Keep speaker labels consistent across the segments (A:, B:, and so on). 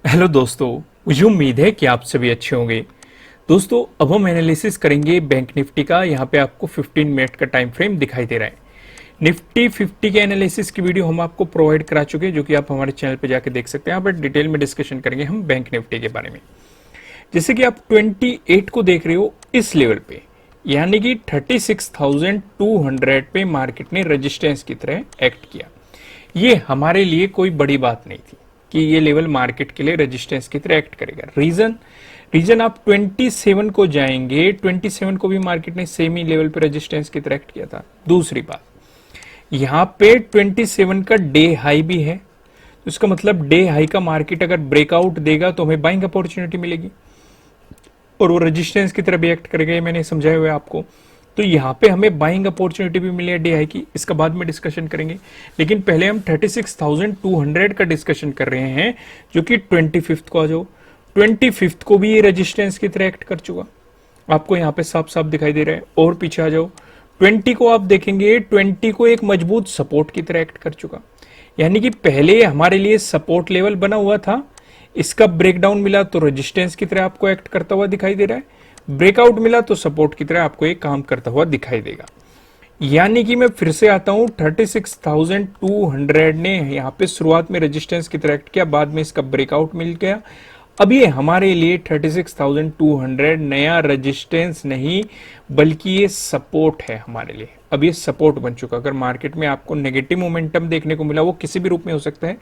A: Hello दोस्तों, मुझे उम्मीद है कि आप सभी अच्छे होंगे। दोस्तों, अब हम एनालिसिस करेंगे बैंक निफ्टी का। यहाँ पे आपको 15 मिनट का टाइम फ्रेम दिखाई दे रहा है। निफ्टी 50 के एनालिसिस की वीडियो हम आपको प्रोवाइड करा चुके हैं, जो कि आप हमारे चैनल पे जाके देख सकते हैं। यहाँ पर डिटेल में डिस्कशन करेंगे हम बैंक निफ्टी के बारे में। जैसे कि आप 28 को देख रहे हो इस लेवल पे, यानी कि 36,200 पे मार्केट ने रेजिस्टेंस की तरह एक्ट किया। ये हमारे लिए कोई बड़ी बात नहीं थी कि ये लेवल मार्केट के लिए रेजिस्टेंस की तरह एक्ट करेगा। रीजन आप 27 को जाएंगे, 27 को भी मार्केट ने सेम ही लेवल पे रेजिस्टेंस की तरह एक्ट किया था। दूसरी बात, यहाँ पे 27 का डे हाई भी है, तो इसका मतलब डे हाई का मार्केट अगर ब्रेकआउट देगा तो हमें बाइंग अपॉर्चुनिटी मिलेगी और वो रेजिस्टेंस की तरह भी एक्ट करेगा। ये मैंने समझाया हुआ है आपको। तो यहाँ पे हमें बाइंग अपॉर्चुनिटी भी मिली है डे हाई की, इसका बाद में डिस्कशन करेंगे। लेकिन पहले हम 36,200 का डिस्कशन कर रहे हैं, जो कि 25th को आ जाओ। 25th को भी ये रेजिस्टेंस की तरह एक्ट कर चुका, आपको यहाँ पे साफ साफ दिखाई दे रहा है। और पीछे आ जाओ, 20 को आप देखेंगे, 20 को एक मजबूत सपोर्ट की तरह एक्ट कर चुका। यानी कि पहले हमारे लिए सपोर्ट लेवल बना हुआ था, इसका ब्रेकडाउन मिला तो रेजिस्टेंस की तरह आपको एक्ट करता हुआ दिखाई दे रहा है, ब्रेकआउट मिला तो सपोर्ट की तरह आपको एक काम करता हुआ दिखाई देगा। यानी कि मैं फिर से आता हूं, 36,200 ने यहां पे शुरुआत में रेजिस्टेंस की तरह एक्ट किया, बाद में इसका ब्रेकआउट मिल गया। अब ये हमारे लिए 36,200 नया रेजिस्टेंस नहीं, बल्कि ये सपोर्ट है हमारे लिए। अब ये सपोर्ट बन चुका। अगर मार्केट में आपको नेगेटिव मोमेंटम देखने को मिला, वो किसी भी रूप में हो सकता है,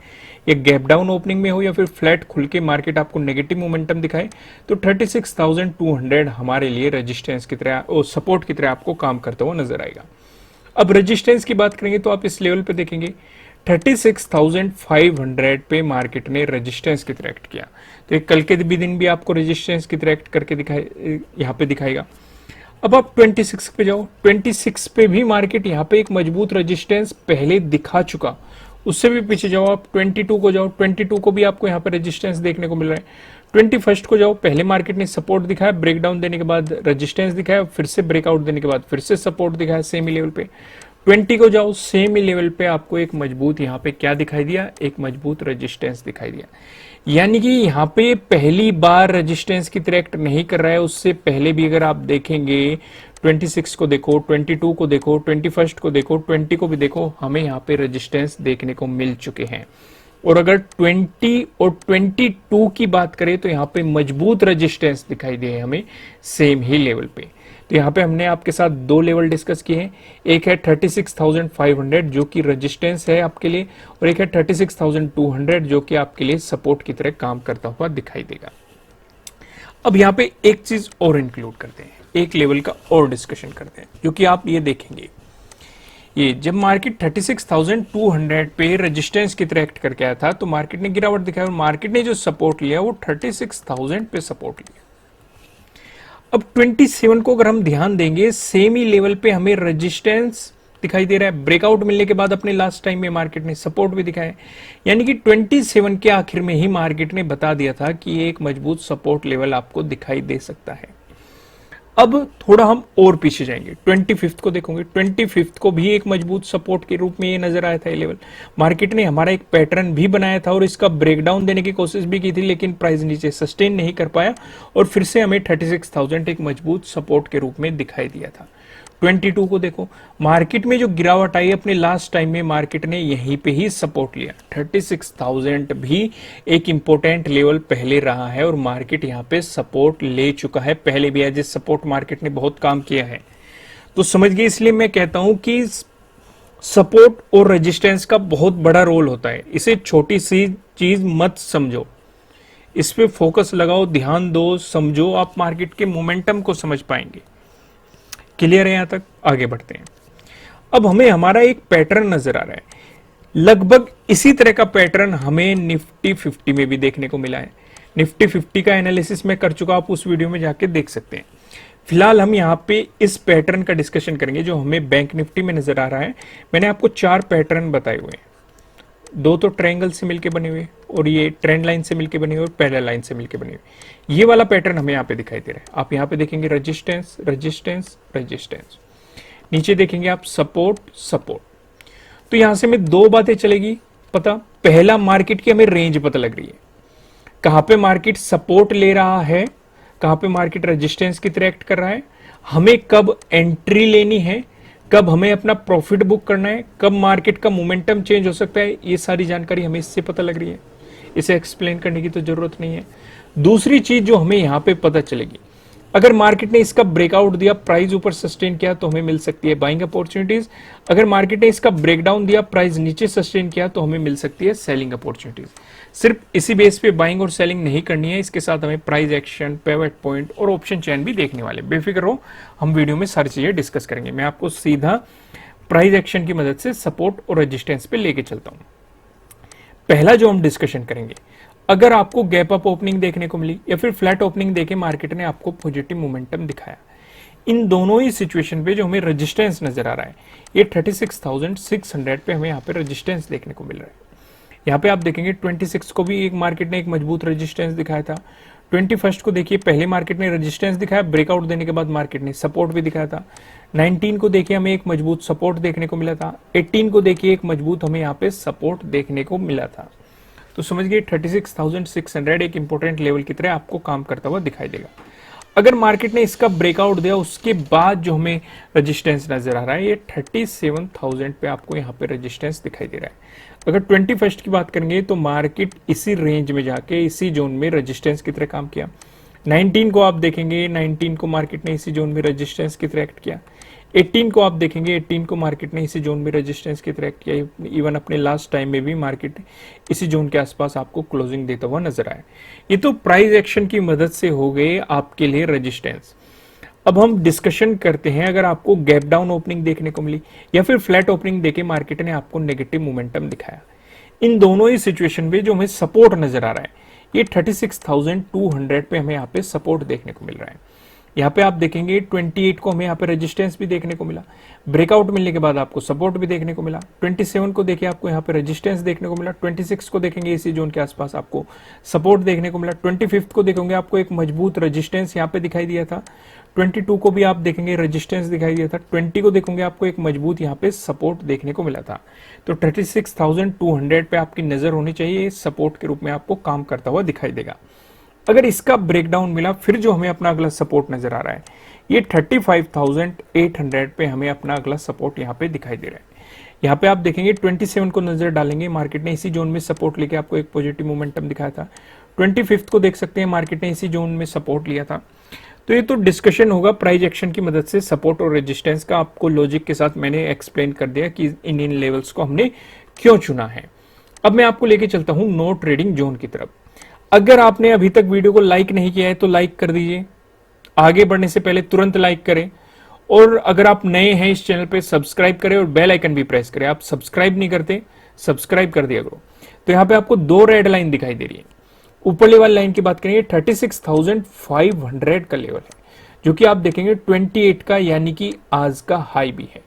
A: ये गैप डाउन ओपनिंग में हो या फिर फ्लैट खुल के मार्केट आपको नेगेटिव मोमेंटम दिखाए, तो 36,200 हमारे लिए रेजिस्टेंस की तरह और सपोर्ट की तरह आपको काम करता हुआ नजर आएगा। अब रेजिस्टेंस की बात करेंगे तो आप इस लेवल पे देखेंगे 36,500 पे मार्केट ने रेजिस्टेंस की तरह एक्ट किया। तो एक कल के भी दिन भी आपको रेजिस्टेंस की तरह एक्ट करके दिखाए, यहाँ पे दिखाएगा। अब आप 26 पे जाओ, 26 पे भी मार्केट यहाँ पे एक मजबूत रेजिस्टेंस पहले दिखा चुका। उससे भी पीछे जाओ, आप 22 को जाओ, 22 को भी आपको यहाँ पे रेजिस्टेंस देखने को मिल रहा है। 21st को जाओ, पहले मार्केट ने सपोर्ट दिखाया, ब्रेकडाउन देने के बाद रेजिस्टेंस दिखाया, फिर से ब्रेकआउट देने के बाद फिर से सपोर्ट दिखाया सेम ही लेवल पे। 20 को जाओ, सेम ही लेवल पे आपको एक मजबूत यहाँ पे क्या दिखाई दिया, एक मजबूत रेजिस्टेंस दिखाई दिया। यानी कि यहाँ पे पहली बार रेजिस्टेंस की तरह एक्ट नहीं कर रहा है, उससे पहले भी अगर आप देखेंगे 26 को देखो, 22 को देखो, 21st को देखो, 20 को भी देखो, हमें यहाँ पे रेजिस्टेंस देखने को मिल चुके हैं। और अगर 20 और 22 की बात करें तो यहाँ पे मजबूत रेजिस्टेंस दिखाई दे हमें सेम ही लेवल पे। तो यहाँ पे हमने आपके साथ दो लेवल डिस्कस किए हैं, एक है 36,500 जो कि रेजिस्टेंस है आपके लिए, और एक है 36,200 जो कि आपके लिए सपोर्ट की तरह काम करता हुआ दिखाई देगा। अब यहाँ पे एक चीज और इंक्लूड करते हैं, एक लेवल का और डिस्कशन करते हैं, जो कि आप ये देखेंगे, ये जब मार्केट 36,200 पे रेजिस्टेंस की तरह एक्ट करके आया था तो मार्केट ने गिरावट दिखाई, और मार्केट ने जो सपोर्ट लिया वो 36,000 पे सपोर्ट लिया। अब 27 को अगर हम ध्यान देंगे, सेम ही लेवल पे हमें रेजिस्टेंस दिखाई दे रहा है, ब्रेकआउट मिलने के बाद अपने लास्ट टाइम में मार्केट ने सपोर्ट भी दिखाया। यानी कि 27 के आखिर में ही मार्केट ने बता दिया था कि एक मजबूत सपोर्ट लेवल आपको दिखाई दे सकता है। अब थोड़ा हम और पीछे जाएंगे, 25th को देखोगे, 25th को भी एक मजबूत सपोर्ट के रूप में ये नजर आया था ये लेवल। मार्केट ने हमारा एक पैटर्न भी बनाया था और इसका ब्रेकडाउन देने की कोशिश भी की थी, लेकिन प्राइस नीचे सस्टेन नहीं कर पाया और फिर से हमें 36,000 एक मजबूत सपोर्ट के रूप में दिखाई दिया था। 22 को देखो, मार्केट में जो गिरावट आई अपने लास्ट टाइम में मार्केट ने यहीं पे ही सपोर्ट लिया। 36,000 भी एक इंपॉर्टेंट लेवल पहले रहा है और मार्केट यहाँ पे सपोर्ट ले चुका है, पहले भी एज ए सपोर्ट मार्केट ने बहुत काम किया है। तो समझ गए, इसलिए मैं कहता हूं कि सपोर्ट और रेजिस्टेंस का बहुत बड़ा रोल होता है। इसे छोटी सी चीज मत समझो, इस पे फोकस लगाओ, ध्यान दो, समझो, आप मार्केट के मोमेंटम को समझ पाएंगे। क्लियर है? यहां तक आगे बढ़ते हैं। अब हमें हमारा एक पैटर्न नजर आ रहा है, लगभग इसी तरह का पैटर्न हमें निफ्टी 50 में भी देखने को मिला है। निफ्टी 50 का एनालिसिस मैं कर चुका, आप उस वीडियो में जाके देख सकते हैं। फिलहाल हम यहां पे इस पैटर्न का डिस्कशन करेंगे जो हमें बैंक निफ्टी में नजर आ रहा है। मैंने आपको 4 पैटर्न बताए हुए हैं, 2 तो ट्रायंगल से मिलके बने हुए और ये ट्रेंड लाइन से मिलके बने हुए और पैरेलल लाइन से मिलके बने हुए। ये वाला पैटर्न हमें यहाँ पे दिखाई दे रहा है। आप यहाँ पे देखेंगे रेजिस्टेंस, रेजिस्टेंस, रेजिस्टेंस, नीचे देखेंगे आप सपोर्ट, सपोर्ट। तो यहां से हमें 2 बातें चलेगी पता। पहला, मार्केट की हमें रेंज पता लग रही है। कहां पे मार्केट सपोर्ट ले रहा है, कहां पे मार्केट रेजिस्टेंस की तरह एक्ट कर रहा है, हमें कब एंट्री लेनी है, कब हमें अपना प्रॉफिट बुक करना है, कब मार्केट का मोमेंटम चेंज हो सकता है, ये सारी जानकारी हमें इससे पता लग रही है। इसे एक्सप्लेन करने की तो जरूरत नहीं है। दूसरी चीज जो हमें यहां पे पता चलेगी, अगर मार्केट ने इसका ब्रेकआउट दिया, प्राइस ऊपर सस्टेन किया तो हमें मिल सकती है बाइंग अपॉर्चुनिटीज। अगर मार्केट ने इसका ब्रेकडाउन दिया, प्राइस नीचे सस्टेन किया तो हमें मिल सकती है सेलिंग अपॉर्चुनिटीज। सिर्फ इसी बेस पे बाइंग और सेलिंग नहीं करनी है, इसके साथ हमें प्राइस एक्शन, पिवट पॉइंट और ऑप्शन चेन भी देखने वाले। बेफिक्र हो, हम वीडियो में सारी चीजें डिस्कस करेंगे। मैं आपको सीधा प्राइस एक्शन की मदद से सपोर्ट और रेजिस्टेंस पे लेके चलता हूं। पहला जो हम डिस्कशन करेंगे, अगर आपको गैप अप ओपनिंग देखने को मिली या फिर फ्लैट ओपनिंग देके मार्केट ने आपको पॉजिटिव मोमेंटम दिखाया, इन दोनों ही सिचुएशन पे जो हमें रेजिस्टेंस नजर आ रहा है, ये 36,600 पे हमें यहाँ पे रेजिस्टेंस देखने को मिल रहा है। यहाँ पे आप देखेंगे 26 को भी एक मार्केट ने एक मजबूत रेजिस्टेंस दिखाया था। 21 को देखिए, पहले मार्केट ने रेजिस्टेंस दिखाया, ब्रेकआउट देने के बाद मार्केट ने सपोर्ट भी दिखाया था। 19 को देखिए, हमें एक मजबूत सपोर्ट देखने को मिला था। 18 को देखिए, एक मजबूत हमें यहाँ पे सपोर्ट देखने को मिला था। तो समझ गए 36,600 एक इंपॉर्टेंट लेवल की तरह आपको काम करता हुआ दिखाई देगा। अगर मार्केट ने इसका ब्रेकआउट दिया, उसके बाद जो हमें रेजिस्टेंस नजर आ रहा है, ये 37,000 पे आपको यहाँ पे रेजिस्टेंस दिखाई दे रहा है। अगर 21 की बात करेंगे तो मार्केट इसी रेंज में जाके इसी जोन में रेजिस्टेंस की तरह काम किया। 19 को आप देखेंगे, 19 को मार्केट ने इसी जोन में रेजिस्टेंस की तरह एक्ट किया। 18 को आप देखेंगे, 18 को मार्केट ने इसी जोन में रेजिस्टेंस की तरह एक्ट किया। इवन अपने लास्ट टाइम में भी मार्केट इसी जोन के आसपास आपको क्लोजिंग देता हुआ नजर आया। ये तो प्राइस एक्शन की मदद से हो गए आपके लिए रेजिस्टेंस। अब हम डिस्कशन करते हैं, अगर आपको गैप डाउन ओपनिंग देखने को मिली या फिर फ्लैट ओपनिंग देके मार्केट ने आपको नेगेटिव मोमेंटम दिखाया, इन दोनों ही सिचुएशन पे जो हमें सपोर्ट नजर आ रहा है, ये 36,200 पे हमें यहाँ पे सपोर्ट देखने को मिल रहा है। यहाँ पे आप देखेंगे 28 को हमें यहाँ पे रेजिस्टेंस भी देखने को मिला, ब्रेकआउट मिलने के बाद आपको सपोर्ट भी देखने को मिला। 27 को देखिए, आपको यहाँ पे रेजिस्टेंस देखने को मिला। 26 को देखेंगे, इसी जोन के आसपास आपको सपोर्ट देखने को मिला। 25 को देखेंगे, आपको एक मजबूत रेजिस्टेंस यहाँ पे दिखाई दिया था। 22 को भी आप देखेंगे रेजिस्टेंस दिखाई दिया था। 20 को देखोगे, आपको एक मजबूत यहाँ पे सपोर्ट देखने को मिला था। तो 36,200 पे आपकी नजर होनी चाहिए, सपोर्ट के रूप में आपको काम करता हुआ दिखाई देगा। अगर इसका ब्रेकडाउन मिला, फिर जो हमें अपना अगला सपोर्ट नजर आ रहा है, ये 35,800 पे हमें अपना अगला सपोर्ट यहाँ पे दिखाई दे रहा है। यहाँ पे आप देखेंगे 27 को नजर डालेंगे, मार्केट ने इसी जोन में सपोर्ट लेके आपको एक पॉजिटिव मोमेंटम दिखाया था। 25 को देख सकते हैं, मार्केट ने इसी जोन में सपोर्ट लिया था। तो ये तो डिस्कशन होगा प्राइस एक्शन की मदद से सपोर्ट और रेजिस्टेंस का। आपको लॉजिक के साथ मैंने एक्सप्लेन कर दिया कि इन लेवल्स को हमने क्यों चुना है। अब मैं आपको लेके चलता हूं नो ट्रेडिंग जोन की तरफ। अगर आपने अभी तक वीडियो को लाइक नहीं किया है तो लाइक कर दीजिए, आगे बढ़ने से पहले तुरंत लाइक करें। और अगर आप नए हैं इस चैनल पे, सब्सक्राइब करें और बेल आइकन भी प्रेस करें। आप सब्सक्राइब नहीं करते, सब्सक्राइब कर दिया करो। तो यहाँ पे आपको दो रेड लाइन दिखाई दे रही है। ऊपरली वाली लाइन की बात करेंगे, 36,500 का लेवल है, जो कि आप देखेंगे 28 का, यानी कि आज का हाई भी है।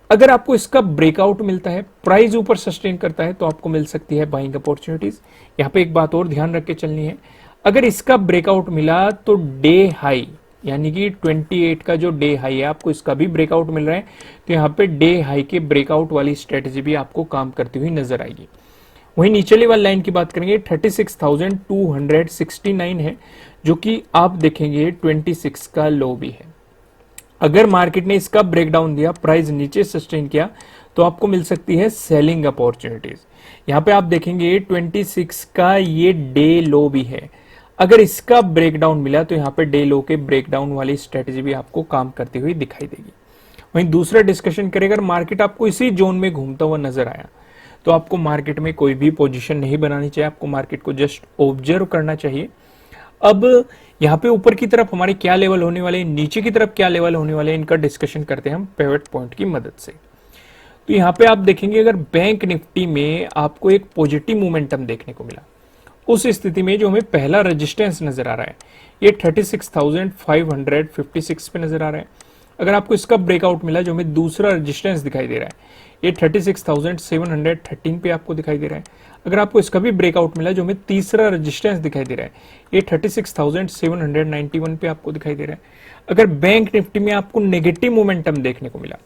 A: अगर आपको इसका ब्रेकआउट मिलता है, प्राइस ऊपर सस्टेन करता है, तो आपको मिल सकती है बाइंग अपॉर्चुनिटीज। यहाँ पे एक बात और ध्यान रख के चलनी है, अगर इसका ब्रेकआउट मिला तो डे हाई, यानी कि 28 का जो डे हाई है, आपको इसका भी ब्रेकआउट मिल रहा है, तो यहाँ पे डे हाई के ब्रेकआउट वाली स्ट्रेटेजी भी आपको काम करती हुई नजर आएगी। वहीं नीचे वाली लाइन की बात करेंगे, 36,269 है, जो कि आप देखेंगे 26 का लो भी है। अगर मार्केट ने इसका ब्रेकडाउन दिया, प्राइस नीचे सस्टेन किया, तो आपको मिल सकती है सेलिंग अपॉर्चुनिटीज। यहाँ पे आप देखेंगे 26 का ये डे लो भी है। अगर इसका ब्रेकडाउन मिला तो यहाँ पे डे लो के ब्रेकडाउन वाली स्ट्रेटेजी भी आपको काम करती हुई दिखाई देगी। वहीं दूसरा डिस्कशन करें, अगर मार्केट आपको इसी जोन में घूमता हुआ नजर आया, तो आपको मार्केट में कोई भी पोजीशन नहीं बनानी चाहिए, आपको मार्केट को जस्ट ऑब्जर्व करना चाहिए। अब यहाँ पे ऊपर की तरफ हमारे क्या लेवल होने वाले, नीचे की तरफ क्या लेवल होने वाले, इनका डिस्कशन करते हैं हम पिवट पॉइंट की मदद से। तो यहाँ पे आप देखेंगे, अगर बैंक निफ्टी में आपको एक पॉजिटिव मोमेंटम देखने को मिला, उस स्थिति में जो हमें पहला रेजिस्टेंस नजर आ रहा है, ये 36,556 पे नजर आ रहा है। अगर आपको इसका ब्रेकआउट मिला, जो हमें दूसरा रेजिस्टेंस दिखाई दे रहा है, ये 36,713 पे आपको दिखाई दे रहा है। अगर आपको इसका भी ब्रेकआउट मिला, जो हमें तीसरा रेजिस्टेंस दिखाई दे रहा है, ये 36,791 पे आपको दिखाई दे रहा है। अगर बैंक निफ्टी में आपको नेगेटिव मोमेंटम देखने को मिला,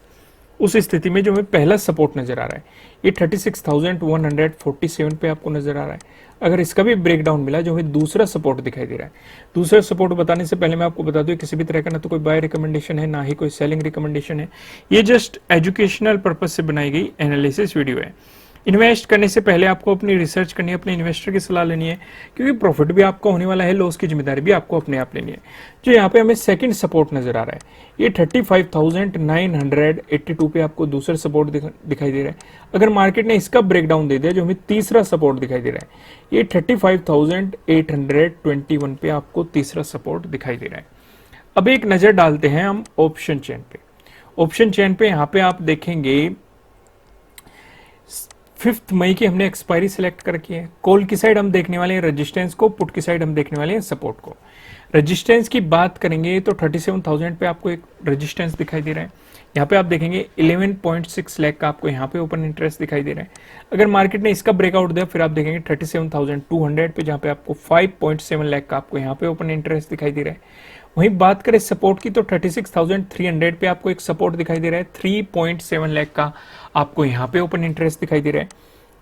A: उस स्थिति में जो हमें पहला सपोर्ट नजर आ रहा है ये 36,147 पे आपको नजर आ रहा है। अगर इसका भी ब्रेकडाउन मिला, जो हमें दूसरा सपोर्ट दिखाई दे रहा है, दूसरा सपोर्ट बताने से पहले मैं आपको बता दूं किसी भी तरह का ना तो कोई बाय रिकमेंडेशन है, ना ही कोई सेलिंग रिकमेंडेशन है। ये जस्ट एजुकेशनल पर्पज से बनाई गई एनालिसिस वीडियो है। इन्वेस्ट करने से पहले आपको अपनी रिसर्च करनी है, अपने इन्वेस्टर की सलाह लेनी है, क्योंकि प्रॉफिट भी आपका होने वाला है, लॉस की जिम्मेदारी भी आपको अपने आप लेनी है। जो यहाँ पे हमें सेकंड सपोर्ट नजर आ रहा है ये 35,982 पे आपको दूसरा सपोर्ट दिखाई दे रहा है। अगर मार्केट ने इसका ब्रेकडाउन दे दिया, जो हमें तीसरा सपोर्ट दिखाई दे रहा है ये 35,821 पे आपको तीसरा सपोर्ट दिखाई दे रहा है। अब एक नजर डालते हैं हम ऑप्शन चेन पे। ऑप्शन चेन पे यहाँ पे आप देखेंगे 5 मई की हमने एक्सपायरी सिलेक्ट कर रखी है। कॉल की साइड हम देखने वाले हैं रेजिस्टेंस को, पुट की साइड हम देखने वाले हैं सपोर्ट को। रेजिस्टेंस की बात करेंगे तो 37,000 पे आपको एक रेजिस्टेंस दिखाई दे रहा है। यहाँ पे आप देखेंगे 11.6 लाख का आपको यहाँ पे ओपन इंटरेस्ट दिखाई दे रहा है। अगर मार्केट ने इसका ब्रेकआउट दिया फिर आप देखेंगे 37,200 पे, जहाँ पे आपको 5.7 लाख का आपको यहाँ पे ओपन इंटरेस्ट दिखाई दे रहा है। वहीं बात करें सपोर्ट की तो 36,300 पे आपको एक सपोर्ट दिखाई दे रहा है, 3.7 लाख का आपको यहाँ पे ओपन इंटरेस्ट दिखाई दे रहा है।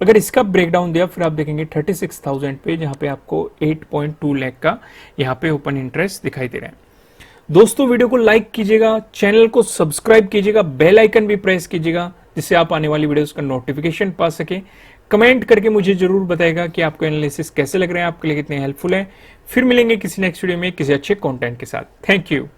A: अगर इसका ब्रेकडाउन दिया फिर आप देखेंगे 36,000 पे, जहाँ पे आपको 8.2 लाख का यहाँ पे ओपन इंटरेस्ट दिखाई दे रहा है। दोस्तों वीडियो को लाइक कीजिएगा, चैनल को सब्सक्राइब कीजिएगा, बेल आइकन भी प्रेस कीजिएगा जिससे आप आने वाली वीडियोस का नोटिफिकेशन पा सके। कमेंट करके मुझे जरूर बताएगा कि आपको एनालिसिस कैसे लग रहे हैं, आपके लिए कितने हेल्पफुल है। फिर मिलेंगे किसी नेक्स्ट वीडियो में किसी अच्छे कंटेंट के साथ। Thank you.